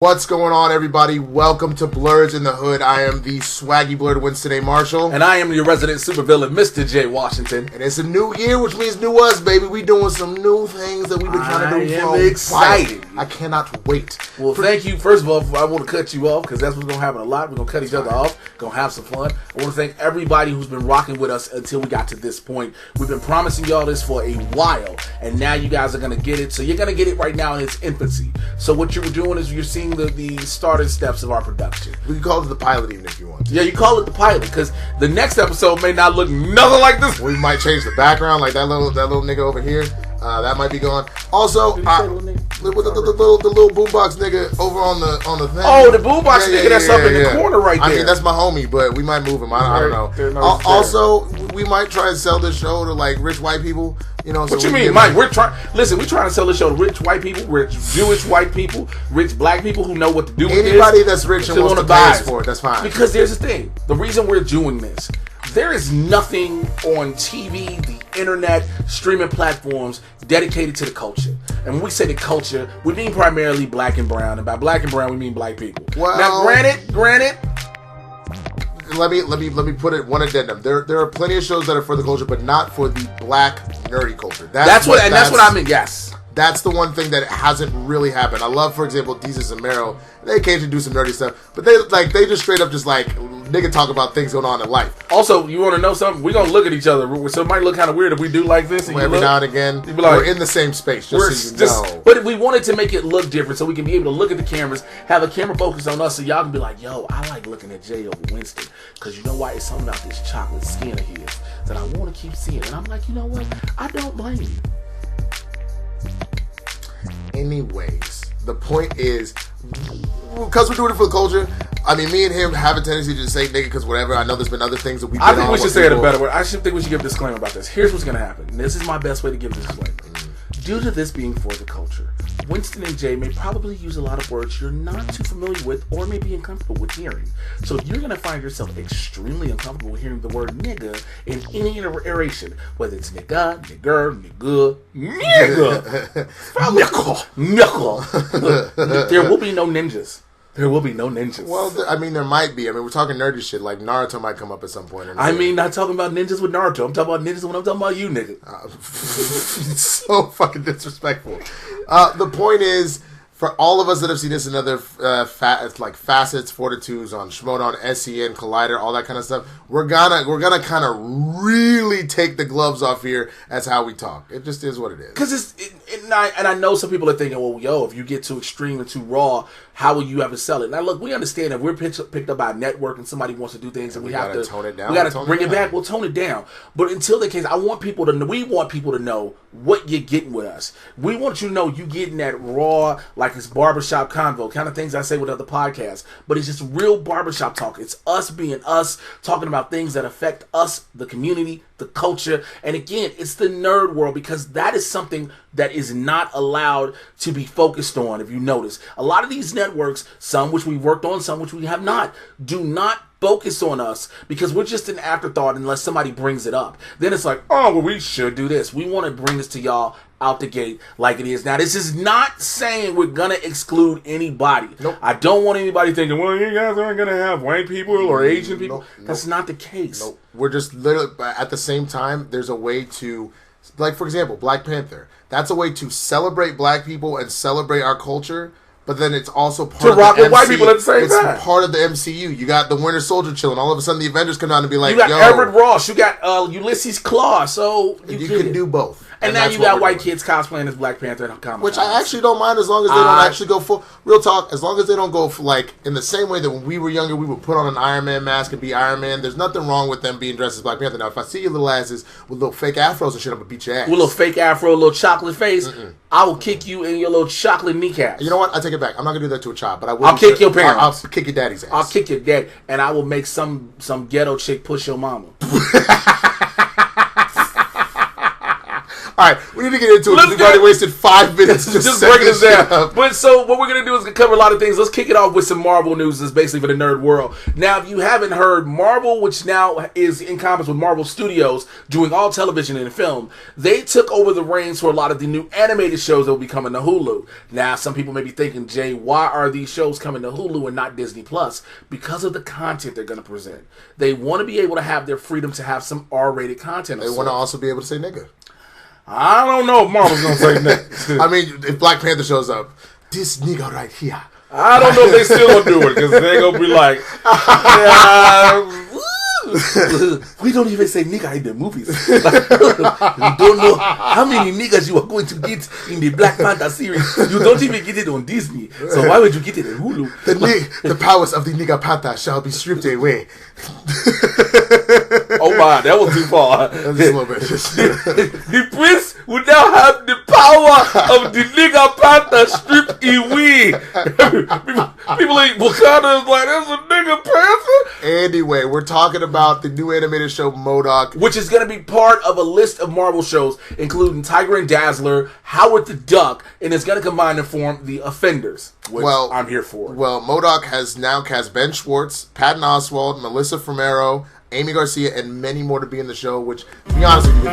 What's going on, everybody? Welcome to BLERDS in the Hood. I am the swaggy blerd Winston A. Marshall. And I am your resident supervillain, Mr. J. Washington. And it's a new year, which means new us, baby. We doing some new things that we've been trying to do for a while. Excited. I cannot wait. Well, thank you. First of all, I want to cut you off because that's what's going to happen a lot. We're going to cut each other off. Going to have some fun. I want to thank everybody who's been rocking with us until we got to this point. We've been promising y'all this for a while, and now you guys are going to get it. So you're going to get it right now in its infancy. So what you're doing is you're seeing the starting steps of our production. We can call it the pilot even if you want to. Yeah, you call it the pilot because the next episode may not look nothing like this. We might change the background, like that little nigga over here. That might be gone. Also, the little boombox nigga over on the thing. Oh, the boombox nigga that's up in the corner right there. I mean, that's my homie, but we might move him. I don't know. Also, we might try and sell this show to like rich white people. You know, what you mean, Mike? We're trying to sell this show to rich white people, rich Jewish white people, rich black people who know what to do with this. Anybody that's rich and wants to pay us for it, that's fine. Because there's the thing. The reason we're doing this, there is nothing on TV, the internet, streaming platforms dedicated to the culture. And when we say the culture, we mean primarily black and brown. And by black and brown, we mean black people. Well, now, granted. Let me put it one addendum. There are plenty of shows that are for the culture, but not for the black nerdy culture. That's what I mean. Yes, that's the one thing that hasn't really happened. I love, for example, Jesus and Mero. They occasionally do some nerdy stuff, but they just straight up just like nigga talk about things going on in life. Also, you want to know something? We're gonna look at each other, so it might look kind of weird if we do like this. And every now and again, be like, we're in the same space. Just so you know. But we wanted to make it look different, so we can be able to look at the cameras, have a camera focus on us, so y'all can be like, "Yo, I like looking at Jay over Winston, because you know why? It's something about this chocolate skin of his that I want to keep seeing." And I'm like, you know what? I don't blame you. Anyways, the point is, because we're doing it for the culture, I mean, me and him have a tendency to just say nigga because whatever. I know there's been other things that we've been on. I think we should say it a better way. I think we should give a disclaimer about this. Here's what's going to happen. And this is my best way to give a disclaimer. Due to this being for the culture, Winston and Jay may probably use a lot of words you're not too familiar with or may be uncomfortable with hearing. So if you're going to find yourself extremely uncomfortable with hearing the word nigga in any iteration, whether it's nigga, nigger, nickel, there will be no ninjas. There will be no ninjas. Well, I mean, there might be. I mean, we're talking nerdy shit. Like, Naruto might come up at some point. I mean, not talking about ninjas with Naruto. I'm talking about ninjas when I'm talking about you, nigga. So fucking disrespectful. The point is, for all of us that have seen this in other facets, fortitudes on Schmodown, SEN, Collider, all that kind of stuff, we're gonna kind of really take the gloves off here as how we talk. It just is what it is. Because I know some people are thinking, well, yo, if you get too extreme and too raw, how will you ever sell it? Now, look, we understand if we're picked up by a network and somebody wants to do things and we have to tone it down. We got to bring it back. We'll tone it down. But until the case, we want people to know what you're getting with us. We want you to know you getting that raw, like it's barbershop convo, kind of things I say with other podcasts. But it's just real barbershop talk. It's us being us, talking about things that affect us, the community, the culture. And again, it's the nerd world because that is something that is not allowed to be focused on. If you notice, a lot of these networks, some which we worked on, some which we have not, do not focus on us because we're just an afterthought unless somebody brings it up. Then it's like, oh, well, we should do this. We want to bring this to y'all out the gate like it is. Now, this is not saying we're going to exclude anybody. Nope. I don't want anybody thinking, well, you guys aren't going to have white people or Asian people. Nope. That's not the case. Nope. We're just literally, at the same time, there's a way to, like, for example, Black Panther. That's a way to celebrate black people and celebrate our culture. But then it's also part of the MCU. White people at the same time. It's part of the MCU. You got the Winter Soldier chilling. All of a sudden, the Avengers come down and be like, you got Everett Ross. You got Ulysses Claw. So you can do both. And now you got white kids cosplaying as Black Panther and comic. Which I actually don't mind as long as they don't actually go full. Real talk, as long as they don't go for, like, in the same way that when we were younger, we would put on an Iron Man mask and be Iron Man. There's nothing wrong with them being dressed as Black Panther. Now, if I see your little asses with little fake afros and shit, I'm going to beat your ass. With a little fake afro, a little chocolate face, I will kick you in your little chocolate kneecaps. You know what? I take it back. I'm not going to do that to a child, but I will. I'll kick your parents. I'll kick your daddy's ass. I'll kick your dad, and I will make some ghetto chick push your mama. right, we need to get into it because we've already wasted 5 minutes just breaking this down. But so what we're going to do is cover a lot of things. Let's kick it off with some Marvel news. That's basically for the nerd world. Now, if you haven't heard, Marvel, which now is encompassed with Marvel Studios, doing all television and film, they took over the reins for a lot of the new animated shows that will be coming to Hulu. Now, some people may be thinking, Jay, why are these shows coming to Hulu and not Disney Plus? Because of the content they're going to present. They want to be able to have their freedom to have some R-rated content. They want to also be able to say nigga. I don't know if Marvel's going to say nigga. I mean, if Black Panther shows up, this nigga right here. I don't know if they still going to do it because they're going to be like, we don't even say nigga in the movies. We don't know how many niggas you are going to get in the Black Panther series. You don't even get it on Disney. So why would you get it in Hulu? The powers of the nigga panther shall be stripped away. Oh my, that was too far. That's a little bit. The prince would now have the power of the nigga panther stripped away. People like Wakanda is like, that's a nigga panther. Anyway, we're talking about the new animated show MODOK, which is going to be part of a list of Marvel shows, including Tiger and Dazzler, Howard the Duck, and it's going to combine to form The Offenders, which I'm here for. Well, MODOK has now cast Ben Schwartz, Patton Oswalt, Melissa Fumero, Amy Garcia, and many more to be in the show, which, to be honest with you,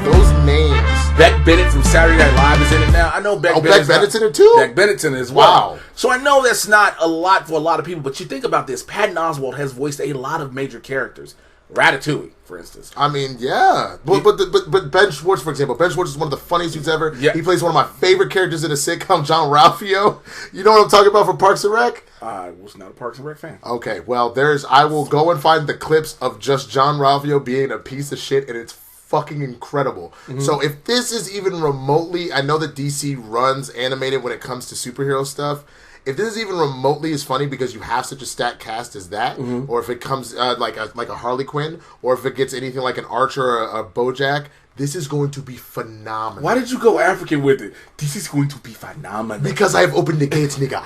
those names... Beck Bennett from Saturday Night Live is in it now. I know Beck Bennett's in it too? Beck Bennett's in it as well. Wow. So I know that's not a lot for a lot of people, but you think about this. Patton Oswalt has voiced a lot of major characters. Ratatouille, for instance. I mean, yeah. But Ben Schwartz, for example. Ben Schwartz is one of the funniest dudes ever. Yeah. He plays one of my favorite characters in a sitcom, John Ralphio. You know what I'm talking about from Parks and Rec? I was not a Parks and Rec fan. Okay, well, I will go and find the clips of just John Ralphio being a piece of shit, and it's fucking incredible. Mm-hmm. So if this is even remotely... I know that DC runs animated when it comes to superhero stuff. If this is even remotely as funny because you have such a stacked cast as that, mm-hmm. or if it comes like a Harley Quinn, or if it gets anything like an Archer or a BoJack, this is going to be phenomenal. Why did you go African with it? This is going to be phenomenal. Because I've opened the gates, nigga.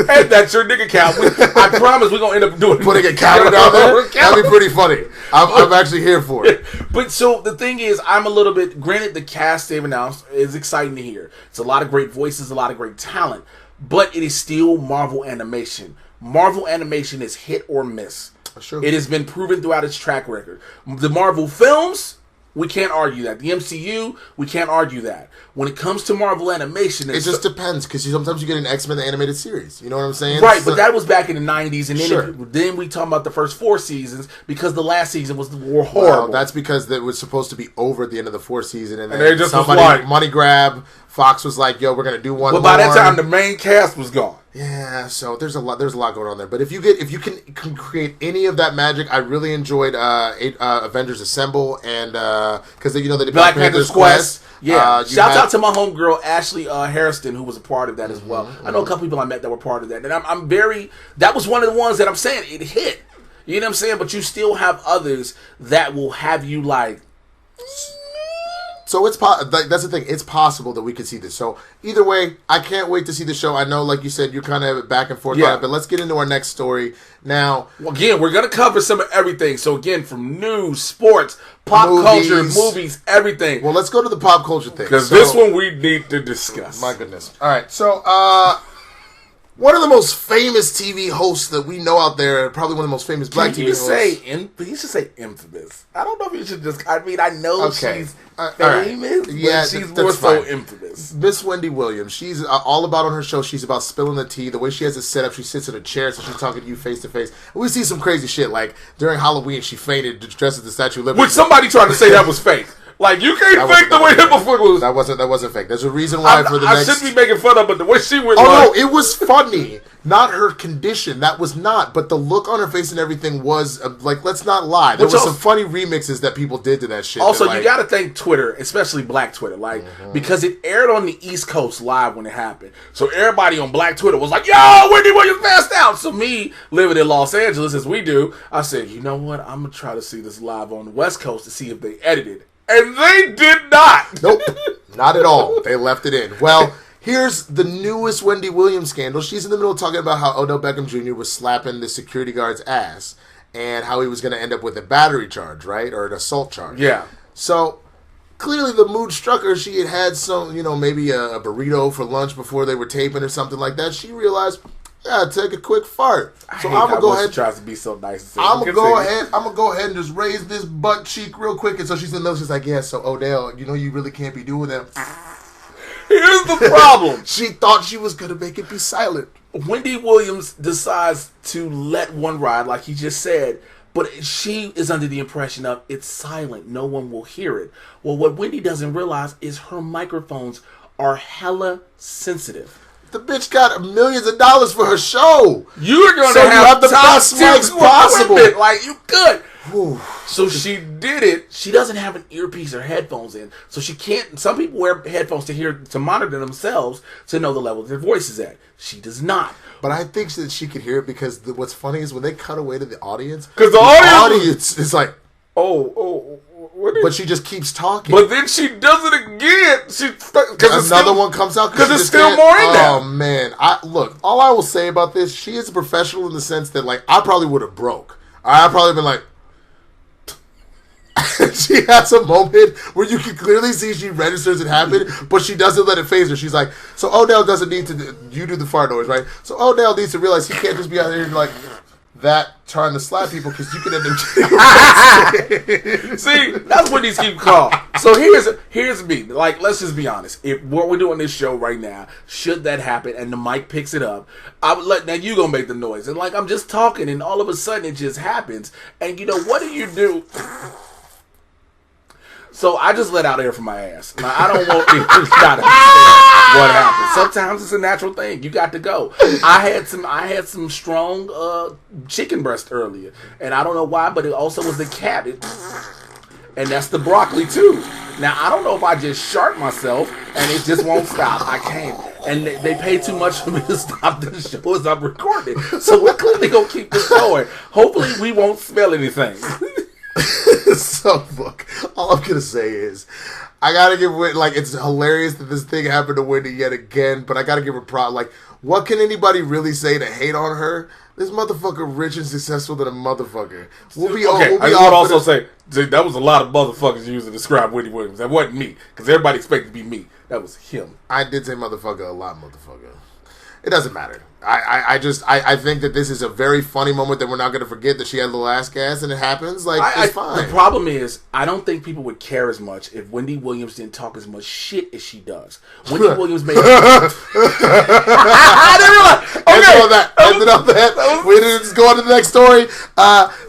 Hey, that's your nigga count. I promise we're going to end up putting a counter down there. That'd be pretty funny. I'm actually here for it. But so the thing is, I'm a little bit... Granted, the cast they've announced is exciting to hear. It's a lot of great voices, a lot of great talent. But it is still Marvel animation. Marvel animation is hit or miss. Sure. It has been proven throughout its track record. The Marvel films, we can't argue that. The MCU, we can't argue that. When it comes to Marvel animation... It just depends, because sometimes you get an X-Men the animated series. You know what I'm saying? Right, but that was back in the 90s, and then we talk about the first 4 seasons, because the last season was horrible. Well, that's because it was supposed to be over at the end of the 4th season, and then they just money grab... Fox was like, "Yo, we're gonna do one." But by that time, the main cast was gone. Yeah, so there's a lot going on there. But if you can create any of that magic, I really enjoyed Avengers Assemble and because they did Black Panther's Quest. Yeah, shout out to my homegirl Ashley Harrison, who was a part of that as well. I know a couple people I met that were part of that, and I'm very. That was one of the ones that I'm saying it hit. You know what I'm saying? But you still have others that will have you like. So that's the thing. It's possible that we could see this. So either way, I can't wait to see the show. I know, like you said, you're kind of back and forth on it, but let's get into our next story now. Well, again, we're going to cover some of everything. So again, from news, sports, pop culture, movies, everything. Well, let's go to the pop culture thing. Because this one we need to discuss. My goodness. All right. So, one of the most famous TV hosts that we know out there, probably one of the most famous black TV hosts. You should say infamous. I don't know if you should just... I mean, I know she's famous, but she's more so infamous. Miss Wendy Williams, she's all about on her show, she's about spilling the tea. The way she has it set up, she sits in a chair, so she's talking to you face to face. We see some crazy shit, like during Halloween, she fainted dressed as the Statue of Liberty. Which somebody tried to say that was fake. Like, you can't fake the way Hippofuck was. That wasn't fake. There's a reason why I shouldn't be making fun of, but the way she went. No, it was funny. Not her condition. That was not. But the look on her face and everything was like. Let's not lie. There was some funny remixes that people did to that shit. Also, you got to thank Twitter, especially Black Twitter, like because it aired on the East Coast live when it happened. So everybody on Black Twitter was like, "Yo, Wendy Williams passed out." So me living in Los Angeles as we do, I said, "You know what? I'm gonna try to see this live on the West Coast to see if they edited." And they did not. Nope, not at all. They left it in. Well, here's the newest Wendy Williams scandal. She's in the middle of talking about how Odell Beckham Jr. was slapping the security guard's ass and how he was going to end up with a battery charge, right? Or an assault charge. Yeah. So, clearly the mood struck her. She had some, maybe a burrito for lunch before they were taping or something like that. She realized, take a quick fart. So I'm gonna go ahead. Tries to be so nice. I'm gonna go ahead and just raise this butt cheek real quick. And so she's in the middle. She's like, so Odell, you really can't be doing that. Here's the problem. She thought she was gonna make it be silent. Wendy Williams decides to let one ride, like he just said. But she is under the impression of it's silent. No one will hear it. Well, what Wendy doesn't realize is her microphones are hella sensitive. The bitch got millions of dollars for her show. You're going to have the best mics possible. Like, you could. Whew. So she did it. She doesn't have an earpiece or headphones in. So she can't. Some people wear headphones to monitor themselves to know the level their voice is at. She does not. But I think that she could hear it because what's funny is when they cut away to the audience. Because the audience is like, but she just keeps talking. But then she does it again. Because another one comes out. Because it's still more in there. Oh, man. Look, all I will say about this, she is a professional in the sense that, like, I probably would have broke. I'd probably been like, she has a moment where you can clearly see she registers it happened, but she doesn't let it phase her. She's like, so Odell doesn't need to you do the fart noise, right? So Odell needs to realize he can't just be out here like that trying to slap people because you can end up See, that's what these keep called. So here's me. Like, let's just be honest. If what we're doing this show right now, should that happen and the mic picks it up, I would now you gonna make the noise. And like I'm just talking and all of a sudden it just happens. And what do you do? So I just let out air from my ass. Now, I don't want you to understand what happened. Sometimes it's a natural thing. You got to go. I had some strong chicken breast earlier, and I don't know why, but it also was the cabbage, and that's the broccoli too. Now I don't know if I just shark myself and it just won't stop. I can't, and they pay too much for me to stop the show as I'm recording. So we're clearly gonna keep this going. Hopefully we won't smell anything. So look, all I'm gonna say is I gotta give it's hilarious that this thing happened to Wendy yet again, but I gotta give her props. Like, what can anybody really say to hate on her? This motherfucker rich and successful than a motherfucker. I would also say that was a lot of motherfuckers used to describe Wendy Williams. That wasn't me, because everybody expected to be me. That was him. I did say motherfucker a lot, motherfucker. It doesn't matter. I think that this is a very funny moment that we're not going to forget that she had a little ass gas and it happens. It's fine. The problem is, I don't think people would care as much if Wendy Williams didn't talk as much shit as she does. Wendy Williams made. I didn't realize. Okay, ended on that. We didn't just go on to the next story.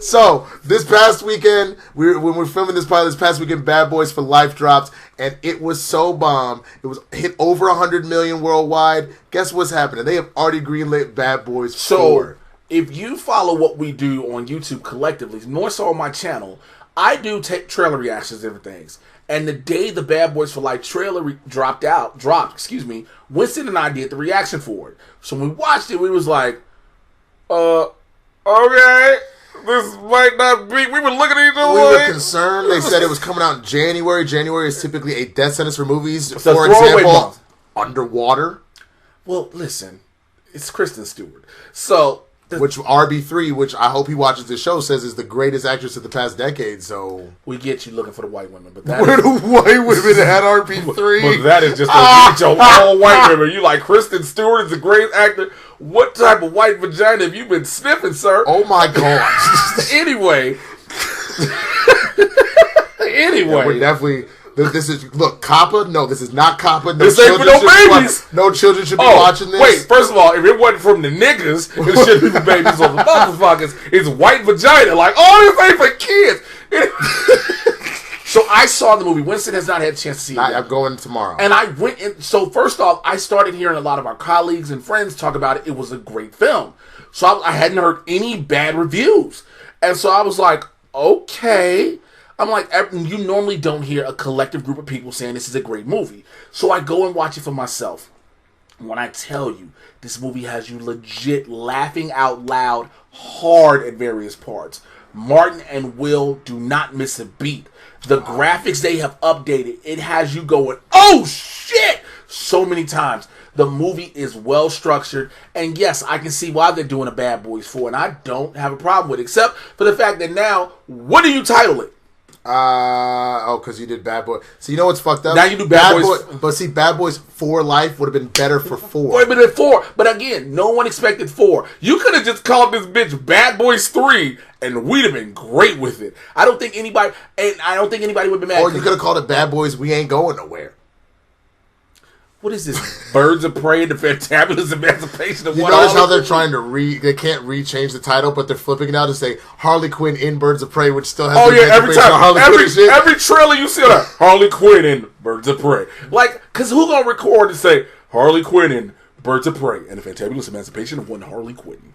So this past weekend, when we're filming this pilot, this past weekend, Bad Boys for Life dropped, and it was so bomb. It was hit over 100 million worldwide. Guess what's happening? They have already greenlit Bad Boys 4. If you follow what we do on YouTube collectively, more so on my channel, I do take trailer reactions to different things. And the day the Bad Boys for Life trailer dropped, Winston and I did the reaction for it. So when we watched it, we was like, okay, this might not be. We were looking at each other. We were concerned. They said it was coming out in January. January is typically a death sentence for movies. For example, Underwater. Well, listen, it's Kristen Stewart. So, which RB3, which I hope he watches this show, says is the greatest actress of the past decade. So we get you looking for the white women, but where the white women had RB3? But that is just all white women. You like Kristen Stewart is a great actor. What type of white vagina have you been sniffing, sir? Oh my gosh. Anyway, yeah, we're definitely. This is COPPA. No, this is not COPPA. No, this ain't for no babies. No children should be watching this. Wait, first of all, if it wasn't from the niggas, it should be for babies or the motherfuckers. It's white vagina. Like, this ain't for kids. So I saw the movie. Winston has not had a chance to see it. I'm going tomorrow. And I went in. So first off, I started hearing a lot of our colleagues and friends talk about it. It was a great film. So I hadn't heard any bad reviews. And so I was like, okay. I'm like, you normally don't hear a collective group of people saying this is a great movie. So I go and watch it for myself. When I tell you, this movie has you legit laughing out loud hard at various parts. Martin and Will do not miss a beat. The graphics they have updated, it has you going, oh shit, so many times. The movie is well structured, and yes, I can see why they're doing a Bad Boys 4, and I don't have a problem with it, except for the fact that now, what do you title it? Because you did Bad Boy. So you know what's fucked up? Now you do Bad Boys. But see, Bad Boys for Life would have been better for 4. Would have been at 4. But again, no one expected 4. You could have just called this bitch Bad Boys 3, and we'd have been great with it. I don't think anybody would have been mad. Or you could have called it Bad Boys, We Ain't Going Nowhere. What is this? Birds of Prey, the Fantabulous Emancipation of You notice how they're trying to they can't re-change the title, but they're flipping it out to say Harley Quinn in Birds of Prey, which still has every time, every trailer you see that Harley Quinn in Birds of Prey. Like, because who gonna record and say Harley Quinn in Birds of Prey and the Fantabulous Emancipation of one Harley Quinn?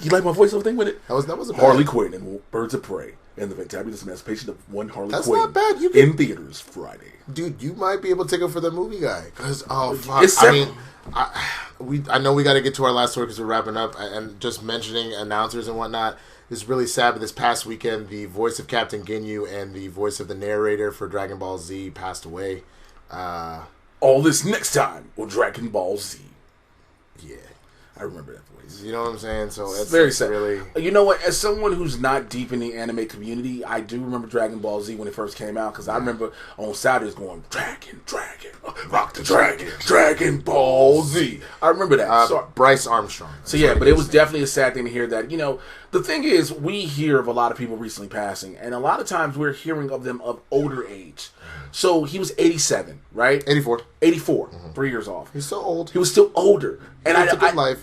You like my voiceover thing with it? That was a Harley Quinn in Birds of Prey and the Fantabulous Emancipation of one Harley Quinn. That's not bad. In theaters Friday. Dude, you might be able to take it for the movie guy. Because, I know we got to get to our last story because we're wrapping up. And just mentioning announcers and whatnot is really sad. But this past weekend, the voice of Captain Ginyu and the voice of the narrator for Dragon Ball Z passed away. All this next time on Dragon Ball Z. Yeah. I remember that voice. You know what I'm saying? So it's very sad. Really... You know what? As someone who's not deep in the anime community, I do remember Dragon Ball Z when it first came out because I remember on Saturdays going, Dragon, rock the dragon, Dragon Ball Z. I remember that. Bryce Armstrong. So yeah, but it was definitely a sad thing to hear that. You know, the thing is, we hear of a lot of people recently passing, and a lot of times we're hearing of them of older age. So he was 87, right? 84. 84, 3 years off. He's still old. He was still older. And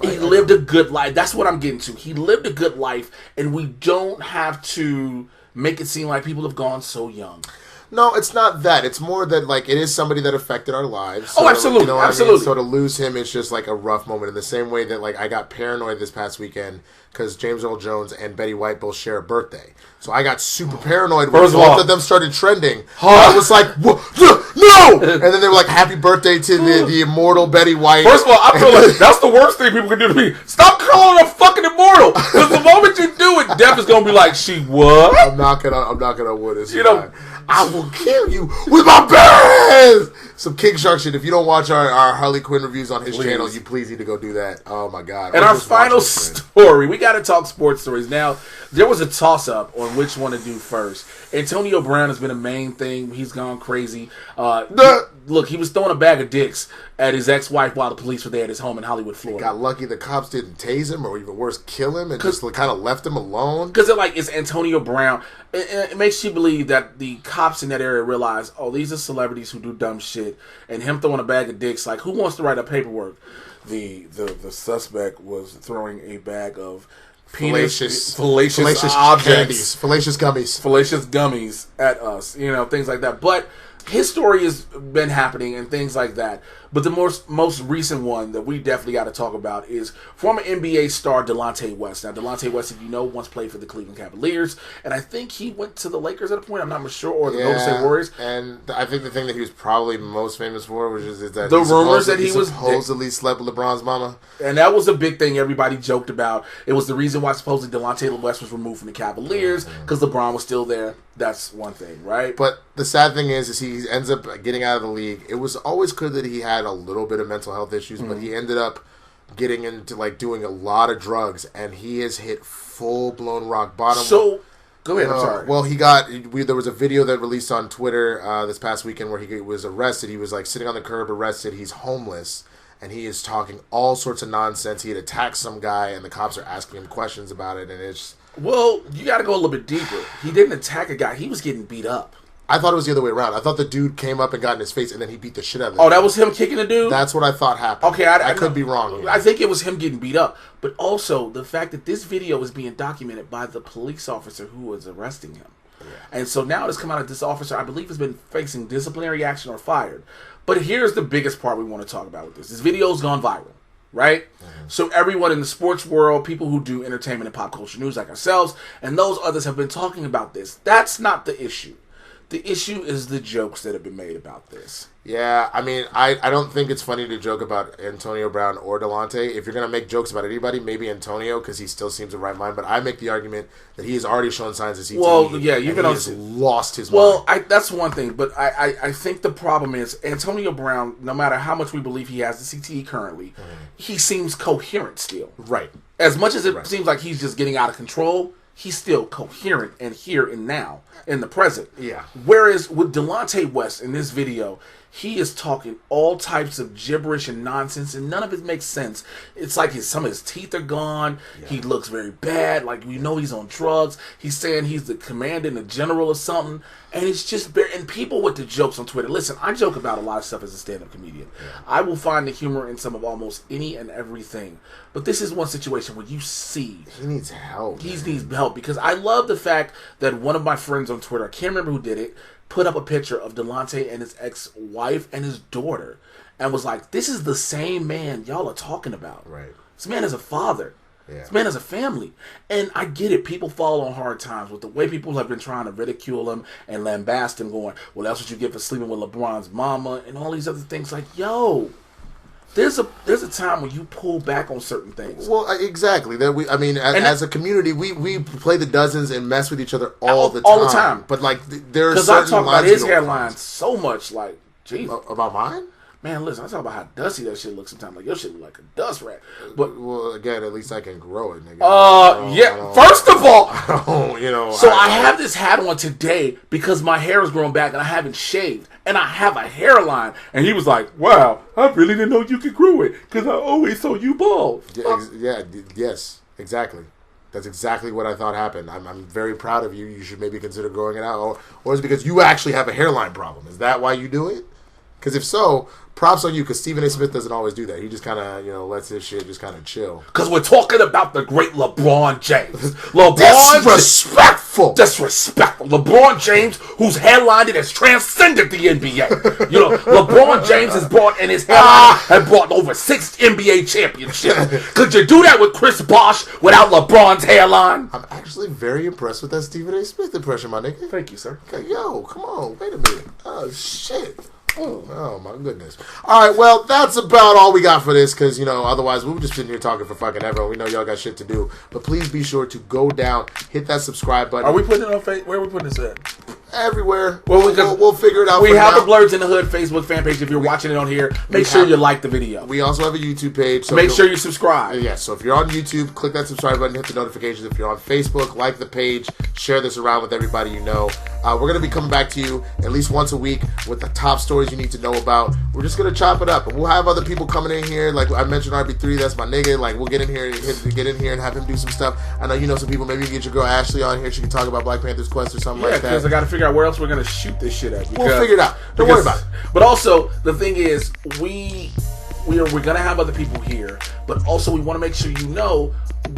he lived a good life. That's what I'm getting to. He lived a good life, and we don't have to make it seem like people have gone so young. No, it's not that. It's more that, like, it is somebody that affected our lives. So, absolutely. You know absolutely. I mean? So to lose him is just, like, a rough moment. In the same way that, like, I got paranoid this past weekend because James Earl Jones and Betty White both share a birthday. So I got super paranoid when both of them started trending. I was like, no! And then they were like, happy birthday to the immortal Betty White. First of all, I feel like that's the worst thing people can do to me. Stop calling her fucking immortal. Because the moment you do it, Def is going to be like, she what? I'm not gonna win this. You know, I will kill you with my bears. Some King Shark shit. If you don't watch our Harley Quinn reviews on his channel, you please need to go do that. Oh my god! And our final story, we got to talk sports stories. Now, there was a toss-up on which one to do first. Antonio Brown has been a main thing. He's gone crazy. Look, he was throwing a bag of dicks at his ex-wife while the police were there at his home in Hollywood, Florida. Got lucky the cops didn't tase him or even worse, kill him and just kind of left him alone. Because it's Antonio Brown. It makes you believe that the cops in that area realize, oh, these are celebrities who do dumb shit. And him throwing a bag of dicks, like, who wants to write up paperwork? The suspect was throwing a bag of fallacious objects, fallacious gummies at us, things like that. But his story has been happening and things like that. But the most recent one that we definitely got to talk about is former NBA star Delonte West. Now, Delonte West, if you know, once played for the Cleveland Cavaliers, and I think he went to the Lakers at a point. I'm not sure, or the Golden State Warriors. And I think the thing that he was probably most famous for, which is that the rumors that he supposedly slept with LeBron's mama, and that was a big thing everybody joked about. It was the reason why supposedly Delonte West was removed from the Cavaliers because LeBron was still there. That's one thing, right? But the sad thing is he ends up getting out of the league. It was always clear that he had a little bit of mental health issues, but he ended up getting into doing a lot of drugs, and he has hit full blown rock bottom. So go ahead. I'm sorry. Well, there was a video that released on Twitter this past weekend where he was arrested. He was sitting on the curb, arrested. He's homeless, and he is talking all sorts of nonsense. He had attacked some guy, and the cops are asking him questions about it, and it's. Well, you got to go a little bit deeper. He didn't attack a guy. He was getting beat up. I thought it was the other way around. I thought the dude came up and got in his face, and then he beat the shit out of him. Oh, that was him kicking the dude? That's what I thought happened. Okay, I could be wrong. I think it was him getting beat up. But also, the fact that this video is being documented by the police officer who was arresting him. Yeah. And so now it's come out that this officer, I believe, has been facing disciplinary action or fired. But here's the biggest part we want to talk about with this. This video's gone viral. Right? Mm-hmm. So everyone in the sports world, people who do entertainment and pop culture news like ourselves, and those others have been talking about this. That's not the issue. The issue is the jokes that have been made about this. Yeah, I mean, I don't think it's funny to joke about Antonio Brown or Delonte. If you're going to make jokes about anybody, maybe Antonio, because he still seems in right mind. But I make the argument that he has already shown signs of CTE. Well, yeah, you've been lost his mind. Well, that's one thing. But I think the problem is Antonio Brown, no matter how much we believe he has the CTE currently, he seems coherent still. Right. As much as it seems like he's just getting out of control, he's still coherent and here and now in the present. Yeah. Whereas with Delonte West in this video, he is talking all types of gibberish and nonsense, and none of it makes sense. It's like some of his teeth are gone. Yeah. He looks very bad. Like, we know he's on drugs. He's saying he's the commander and the general or something. And it's just very... And people with the jokes on Twitter. Listen, I joke about a lot of stuff as a stand-up comedian. Yeah. I will find the humor in some of almost any and everything. But this is one situation where you see... He needs help. He needs help. Because I love the fact that one of my friends on Twitter, I can't remember who did it, put up a picture of Delonte and his ex-wife and his daughter and was like, this is the same man y'all are talking about. Right. This man is a father. Yeah. This man has a family. And I get it. People fall on hard times with the way people have been trying to ridicule him and lambast him, going, well, that's what you get for sleeping with LeBron's mama and all these other things. Like, yo, there's a time when you pull back on certain things. Well, exactly. As a community, we play the dozens and mess with each other all the time. But like, there are certain I talk about his hairline so much. Like, geez, about mine. Man, listen, I talk about how dusty that shit looks sometimes. Like, your shit look like a dust rat. But well, again, at least I can grow it, nigga. First of all, So I have this hat on today because my hair is growing back and I haven't shaved. And I have a hairline. And he was like, wow, I really didn't know you could grow it because I always saw you bald. Yes, exactly. That's exactly what I thought happened. I'm very proud of you. You should maybe consider growing it out. Or is it because you actually have a hairline problem? Is that why you do it? Because if so, props on you, because Stephen A. Smith doesn't always do that. He just kind of, lets his shit just kind of chill. Because we're talking about the great LeBron James. Disrespectful. LeBron James, whose hairline has transcended the NBA. LeBron James has brought, and his hairline has brought over 6 NBA championships. Could you do that with Chris Bosh without LeBron's hairline? I'm actually very impressed with that Stephen A. Smith impression, my nigga. Thank you, sir. Okay, yo, come on. Wait a minute. Oh, shit. Oh my goodness. Alright, well, that's about all we got for this, because, otherwise we were just sitting here talking for fucking ever. We know y'all got shit to do. But please be sure to go down, hit that subscribe button. Are we putting it on Facebook? Where are we putting this at? Everywhere. Well, we'll figure it out. We have the Blurs in the Hood Facebook fan page. If you're watching it on here, make sure you like the video. We also have a YouTube page. So make sure you subscribe. Yeah, so if you're on YouTube, click that subscribe button, hit the notifications. If you're on Facebook, like the page, share this around with everybody you know. We're going to be coming back to you at least once a week with the top stories you need to know about. We're just going to chop it up. And we'll have other people coming in here. Like I mentioned, RB3, that's my nigga. Like, we'll get in here and have him do some stuff. I know you know some people. Maybe you can get your girl Ashley on here. She can talk about Black Panther's Quest or something like that. Because I got to figure out where else we're going to shoot this shit at. We'll figure it out. Don't worry about it. But also, the thing is, we're going to have other people here. But also, we want to make sure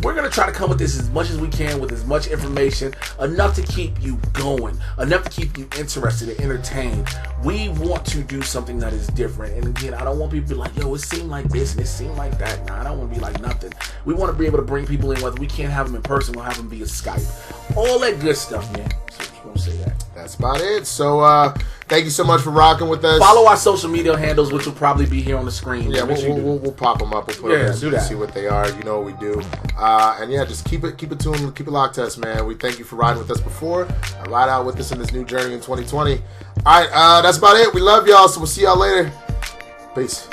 we're going to try to come with this as much as we can with as much information, enough to keep you going, enough to keep you interested and entertained. We want to do something that is different. And again, I don't want people to be like, yo, it seemed like this and it seemed like that. Nah, I don't want to be like nothing. We want to be able to bring people in, whether we can't have them in person, we'll have them via Skype. All that good stuff, man. So just want to say that. That's about it. So, thank you so much for rocking with us. Follow our social media handles, which will probably be here on the screen. Yeah, we'll pop them up. We'll put them in so you can see what they are. You know what we do. And yeah, just keep it tuned, keep it locked to us, man. We thank you for riding with us before and ride out with us in this new journey in 2020. All right, that's about it. We love y'all, so we'll see y'all later. Peace.